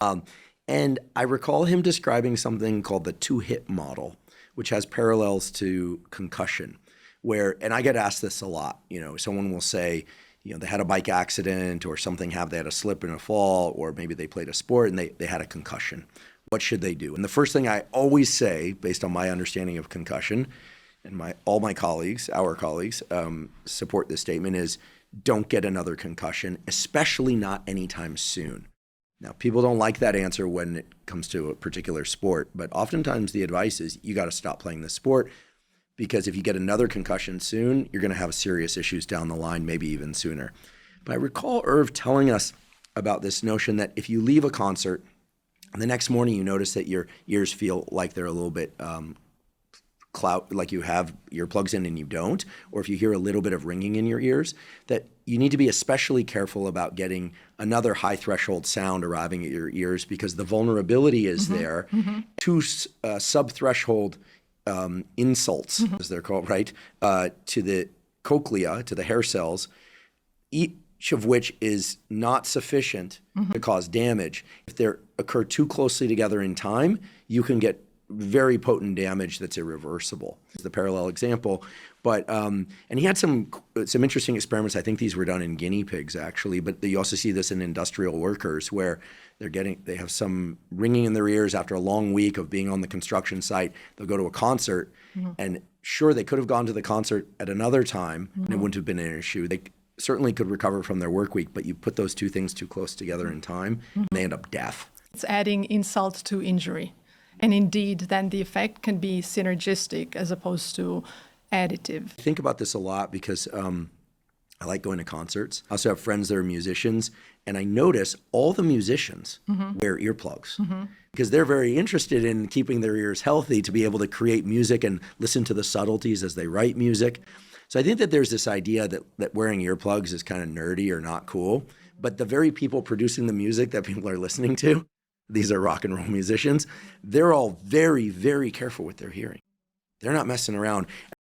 And I recall him describing something called the two-hit model, which has parallels to concussion, and I get asked this a lot, someone will say, they had a bike accident or something they had a slip and a fall, or maybe they played a sport and they had a concussion. What should they do? And the first thing I always say, based on my understanding of concussion, and all my colleagues, our colleagues, support this statement, is don't get another concussion, especially not anytime soon. Now, people don't like that answer when it comes to a particular sport, but oftentimes the advice is you got to stop playing the sport, because if you get another concussion soon, you're going to have serious issues down the line, maybe even sooner. But I recall Irv telling us about this notion that if you leave a concert and the next morning you notice that your ears feel like they're a little bit like you have earplugs in and you don't, or if you hear a little bit of ringing in your ears, that you need to be especially careful about getting another high threshold sound arriving at your ears, because the vulnerability is there to sub-threshold insults, as they're called, right, to the cochlea, to the hair cells, each of which is not sufficient to cause damage. If they occur too closely together in time, you can get very potent damage that's irreversible. It's the parallel example. But and he had some interesting experiments. I think these were done in guinea pigs, actually, but you also see this in industrial workers, where they have some ringing in their ears after a long week of being on the construction site. They'll go to a concert, and sure, they could have gone to the concert at another time, and it wouldn't have been an issue. They certainly could recover from their work week, but you put those two things too close together in time, and they end up deaf. It's adding insult to injury. And indeed, then the effect can be synergistic as opposed to additive. I think about this a lot because I like going to concerts. I also have friends that are musicians, and I notice all the musicians wear earplugs because they're very interested in keeping their ears healthy to be able to create music and listen to the subtleties as they write music. So I think that there's this idea that wearing earplugs is kind of nerdy or not cool, but the very people producing the music that people are listening to, these are rock and roll musicians, they're all very, very careful with their hearing. They're not messing around.